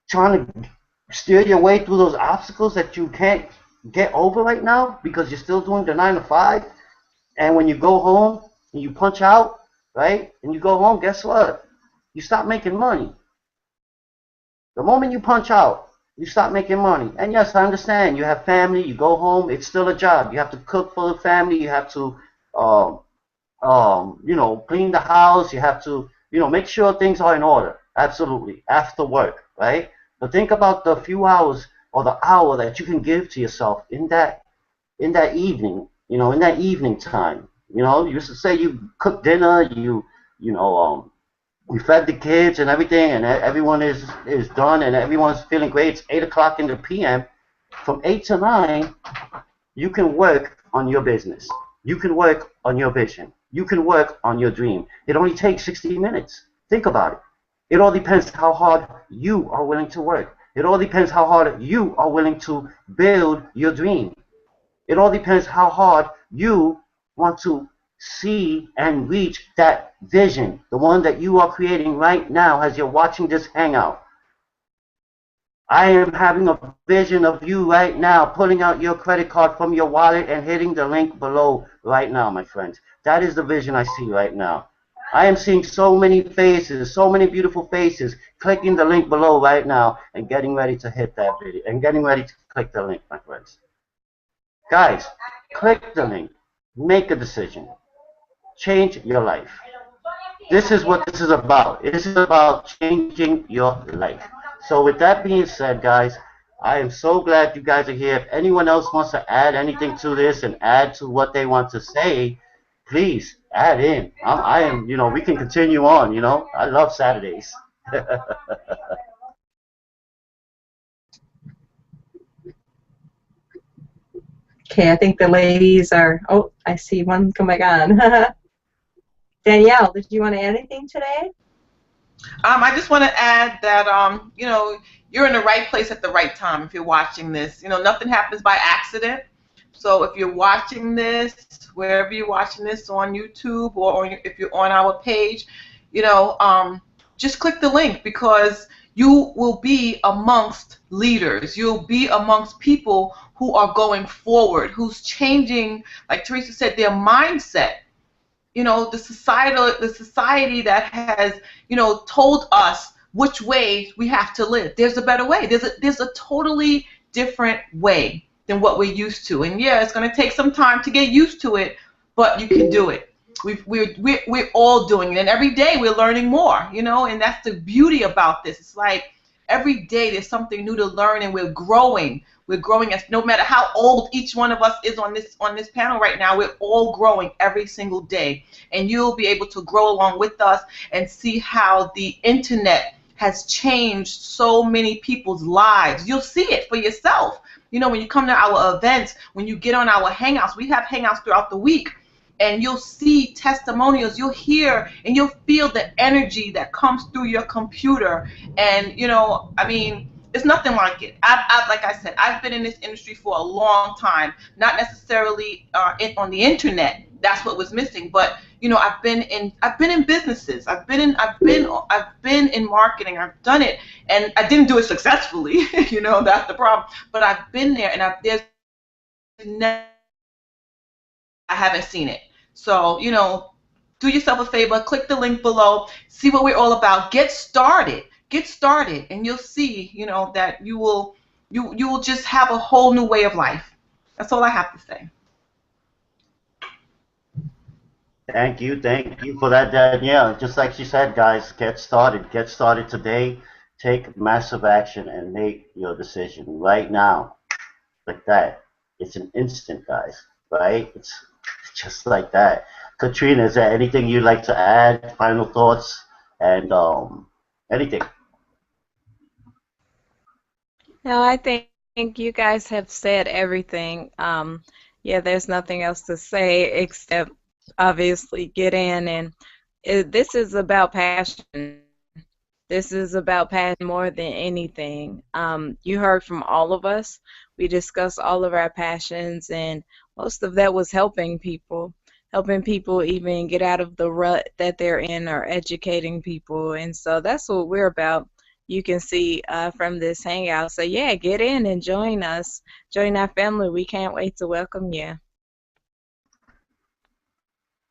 trying to steer your way through those obstacles that you can't get over right now because you're still doing the 9 to 5. And when you go home and you punch out, right, and you go home, guess what? You stop making money. The moment you punch out, you stop making money. And yes, I understand. You have family. You go home. It's still a job. You have to cook for the family. You have to, clean the house. You have to, make sure things are in order. Absolutely. After work, right? But think about the few hours or the hour that you can give to yourself in that evening, in that evening time. You used to say you cook dinner, you fed the kids and everything, and everyone is done, and everyone's feeling great. It's 8 o'clock in the p.m. From 8 to 9, you can work on your business. You can work on your vision. You can work on your dream. It only takes 60 minutes. Think about it. It all depends how hard you are willing to work. It all depends how hard you are willing to build your dream. It all depends how hard you want to see and reach that vision, the one that you are creating right now as you're watching this hangout. I am having a vision of you right now, pulling out your credit card from your wallet and hitting the link below right now, my friends. That is the vision I see right now. I am seeing so many faces, so many beautiful faces, clicking the link below right now and getting ready to hit that video and getting ready to click the link, my friends. Guys, click the link. Make a decision. Change your life. This is what this is about. This is about changing your life. So with that being said, guys, I am so glad you guys are here. If anyone else wants to add anything to this and add to what they want to say, please add in. I am, we can continue on, I love Saturdays. Okay, I think the ladies are, oh, I see one come back on. Danielle, did you want to add anything today? I just want to add that, you're in the right place at the right time if you're watching this. Nothing happens by accident. So if you're watching this, wherever you're watching this, on YouTube or if you're on our page, just click the link because you will be amongst leaders. You'll be amongst people who are going forward, who's changing, like Teresa said, their mindset. The society that has, told us which way we have to live. There's a better way. There's a totally different way than what we're used to. And yeah, it's going to take some time to get used to it, but you can do it. We're all doing it, and every day we're learning more, and that's the beauty about this. It's like every day there's something new to learn, and we're growing. We're growing, as no matter how old each one of us is on this panel right now, we're all growing every single day. And you'll be able to grow along with us and see how the internet has changed so many people's lives. You'll see it for yourself. When you come to our events, when you get on our hangouts, we have hangouts throughout the week, and you'll see testimonials, you'll hear, and you'll feel the energy that comes through your computer. And, it's nothing like it. Like I said, I've been in this industry for a long time, not necessarily on the internet. That's what was missing. But I've been in businesses. I've been in marketing. I've done it, and I didn't do it successfully. That's the problem. But I've been there, and I haven't seen it. So do yourself a favor. Click the link below. See what we're all about. Get started. Get started, and you'll see, that you will just have a whole new way of life. That's all I have to say. Thank you for that, Danielle. Just like she said, guys, get started. Get started today. Take massive action and make your decision right now, like that. It's an instant, guys. Right? It's just like that. Katrina, is there anything you'd like to add? Final thoughts and anything? No, I think you guys have said everything. Yeah, there's nothing else to say except obviously get in, and this is about passion. This is about passion more than anything. You heard from all of us. We discussed all of our passions, and most of that was helping people even get out of the rut that they're in, or educating people. And so that's what we're about. You can see from this hangout. So yeah, get in and join us, join our family. We can't wait to welcome you.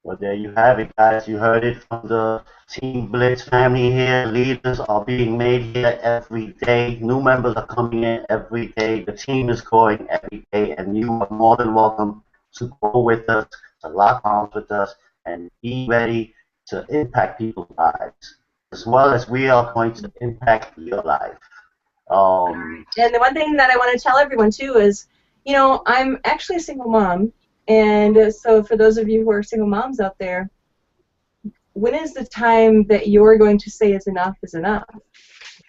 Well, there you have it, guys. You heard it from the Team Blitz family here. Leaders are being made here every day. New members are coming in every day. The team is growing every day, and you are more than welcome to go with us, to lock arms with us, and be ready to impact people's lives, as well as we are going to impact your life. And the one thing that I want to tell everyone too is, I'm actually a single mom, and so for those of you who are single moms out there, when is the time that you're going to say is enough is enough?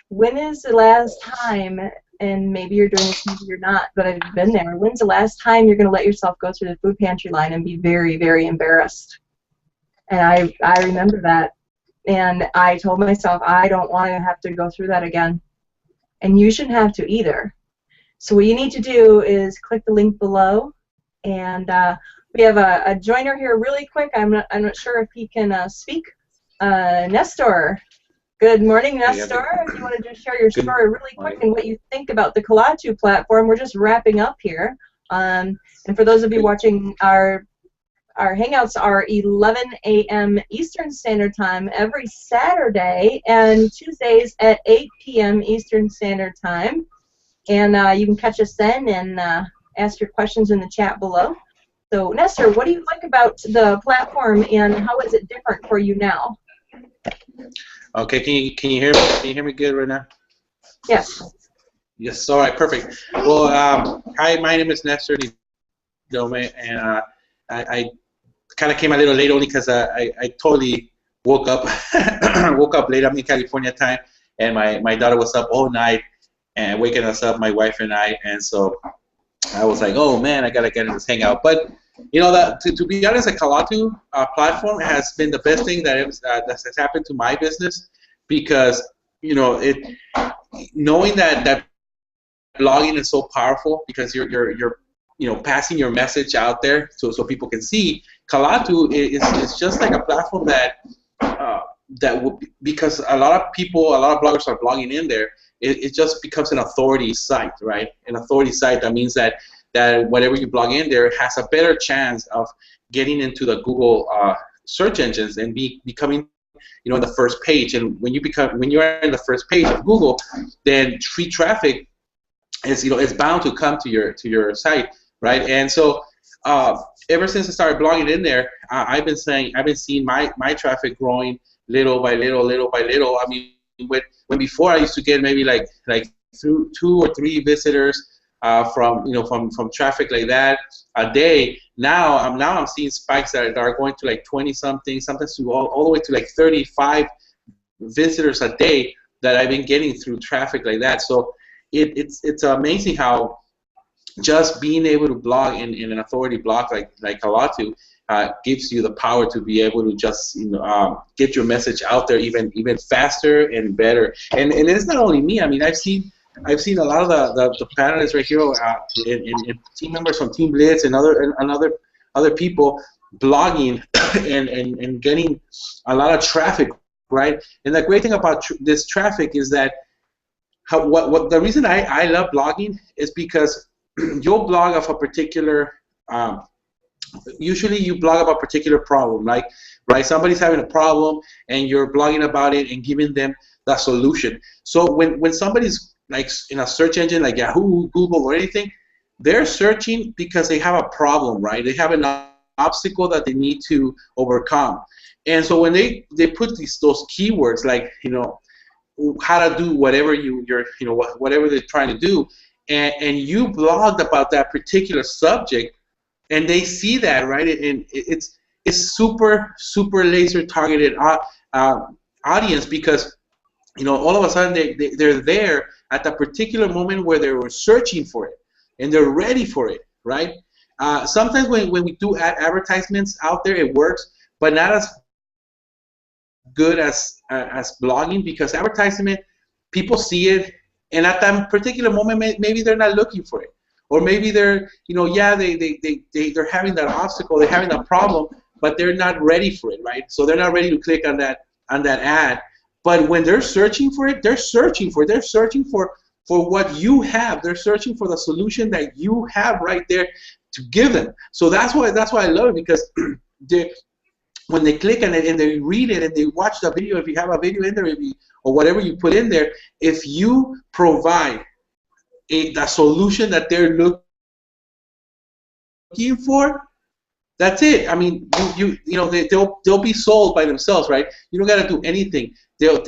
When is the last time, and maybe you're doing this, maybe you're not, but I've been there, when's the last time you're going to let yourself go through the food pantry line and be very, very embarrassed? And I remember that, and I told myself I don't want to have to go through that again. And you shouldn't have to either. So what you need to do is click the link below, and we have a joiner here really quick. I'm not sure if he can speak. Nestor. Good morning, Nestor. If you want to just share your story really quick and what you think about the Kalatu platform. We're just wrapping up here. And for those of you watching, our hangouts are 11 a.m. Eastern Standard Time every Saturday, and Tuesdays at 8 p.m. Eastern Standard Time. And you can catch us then and ask your questions in the chat below. So, Nestor, what do you like about the platform, and how is it different for you now? Okay, can you hear me? Can you hear me good right now? Yes. Yes. All right. Perfect. Well, hi. My name is Nestor Dome, and I kind of came a little late only because I totally woke up late. I'm in California time, and my daughter was up all night and waking us up, my wife and I, and so I was like, oh man, I gotta get in this hangout. But that to be honest, the Kalatu platform has been the best thing that has happened to my business, because knowing that blogging is so powerful, because you're passing your message out there so people can see. Kalatu is just like a platform that because a lot of bloggers are blogging in there, it just becomes an authority site, right? An authority site, that means that whatever you blog in there has a better chance of getting into the Google search engines and becoming the first page. And when you are in the first page of Google, then free traffic is bound to come to your site, right? And so ever since I started blogging in there, I've been seeing my traffic growing little by little. I mean, when before I used to get maybe like through 2 or 3 visitors from traffic like that a day. Now I'm seeing spikes that are going to like 20 something, sometimes to all the way to like 35 visitors a day that I've been getting through traffic like that. So it's amazing how just being able to blog in an authority blog like Kalatu gives you the power to be able to just get your message out there even faster and better. And it's not only me. I mean, I've seen a lot of the panelists right here, and team members from Team Blitz and other people blogging and getting a lot of traffic, right? And the great thing about this traffic is that what the reason I love blogging is because you'll blog of a particular usually you blog about a particular problem, right? Somebody's having a problem and you're blogging about it and giving them the solution. So when somebody's like in a search engine like Yahoo, Google, or anything, they're searching because they have a problem, right? They have an obstacle that they need to overcome. And so when they put those keywords like how to do whatever whatever they're trying to do, and you blogged about that particular subject, and they see that, right? And it's super laser targeted audience, because all of a sudden they're there at the particular moment where they were searching for it, and they're ready for it, right? Sometimes when we do advertisements out there, it works, but not as good as blogging, because advertisement, people see it, and at that particular moment, maybe they're not looking for it, or maybe they're, yeah, they're having that obstacle, they're having that problem, but they're not ready for it, right? So they're not ready to click on that ad. But when they're searching for it, they're searching for what you have. They're searching for the solution that you have right there to give them. So that's why I love it, because when they click on it and they read it and they watch the video, if you have a video in there, or whatever you put in there, if you provide the solution that they're looking for, that's it. I mean, they'll be sold by themselves, right? You don't got to do anything. And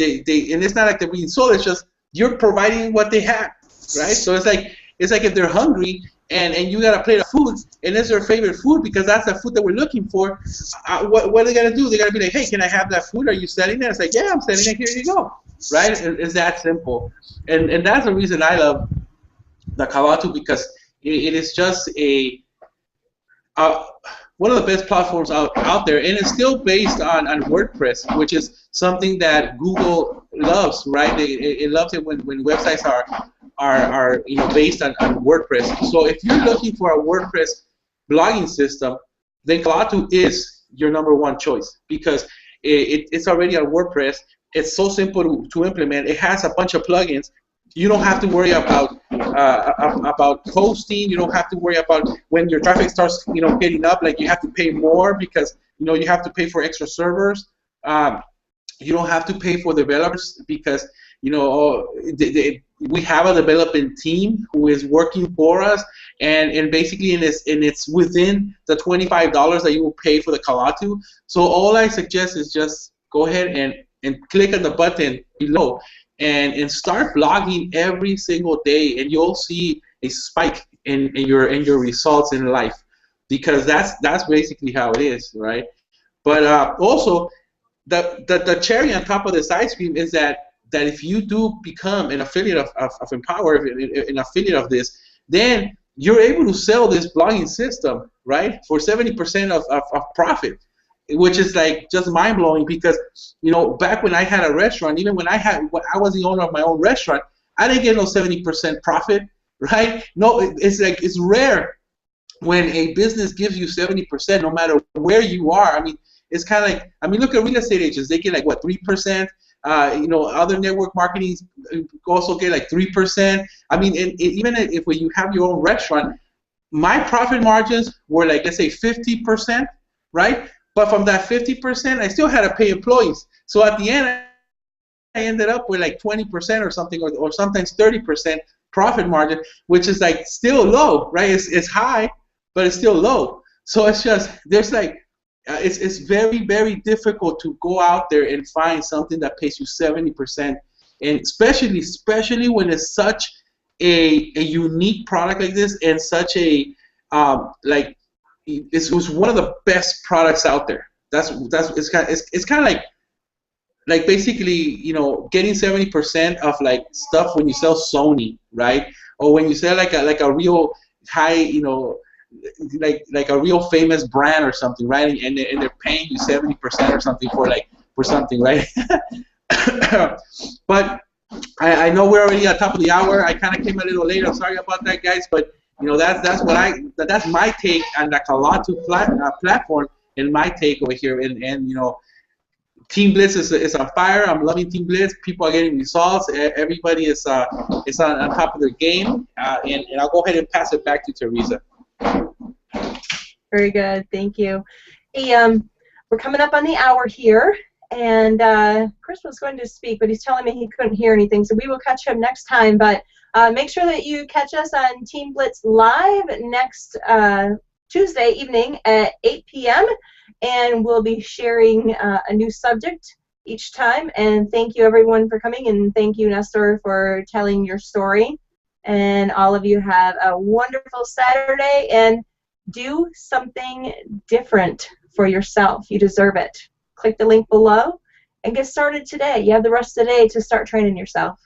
it's not like they're being sold. It's just you're providing what they have, right? So it's like if they're hungry and you got a plate of food and it's their favorite food because that's the food that we're looking for. What are they gonna do? They're gonna be like, hey, can I have that food? Are you selling it? It's like, yeah, I'm selling it. Here you go, right? It's that simple. And that's the reason I love the Kawatu, because it is just one of the best platforms out there, and it's still based on WordPress, which is something that Google loves, right? It loves it when websites are based on WordPress. So if you're looking for a WordPress blogging system, then Kawatu is your '1 choice, because it's already on WordPress. It's so simple to implement. It has a bunch of plugins. You don't have to worry about hosting. You don't have to worry about when your traffic starts, getting up. Like, you have to pay more because you have to pay for extra servers. You don't have to pay for developers because we have a development team who is working for us, and basically it's within the $25 that you will pay for the Kawatu. So all I suggest is just go ahead and click on the button below. And start blogging every single day, and you'll see a spike in your results in life, because that's basically how it is, right? But also, the cherry on top of this ice cream is that if you do become an affiliate of Empower, an affiliate of this, then you're able to sell this blogging system, right, for 70% of profit, which is like just mind-blowing, because back when I had a restaurant, even when I was the owner of my own restaurant, I didn't get no 70% profit, right? No, it's rare when a business gives you 70%, no matter where you are. I mean, it's kind of like, look at real estate agents. They get like, what, 3%? Other network marketing also get like 3%. I mean, even if when you have your own restaurant, my profit margins were like, let's say 50%, right? But from that 50%, I still had to pay employees. So at the end, I ended up with like 20% or something, or sometimes 30% profit margin, which is like still low, right? It's high, but it's still low. So it's just, there's like, it's very, very difficult to go out there and find something that pays you 70%, and especially when it's such a unique product like this, and such a it was one of the best products out there. It's kind of like basically getting 70% of like stuff when you sell Sony, right? Or when you sell like a real high, like a real famous brand or something, right? And they're paying you 70% or something for something, right? But I know we're already at top of the hour. I kind of came a little late. I'm sorry about that, guys. But that's my take on the Kawatu platform, and my take over here. And Team Blitz is on fire. I'm loving Team Blitz. People are getting results. Everybody is on top of their game. And I'll go ahead and pass it back to Teresa. Very good. Thank you. Hey, we're coming up on the hour here, and Chris was going to speak, but he's telling me he couldn't hear anything, so we will catch him next time. But make sure that you catch us on Team Blitz Live next Tuesday evening at 8 p.m., and we'll be sharing a new subject each time. And thank you, everyone, for coming, and thank you, Nestor, for telling your story. And all of you have a wonderful Saturday, and do something different for yourself. You deserve it. Click the link below and get started today. You have the rest of the day to start training yourself.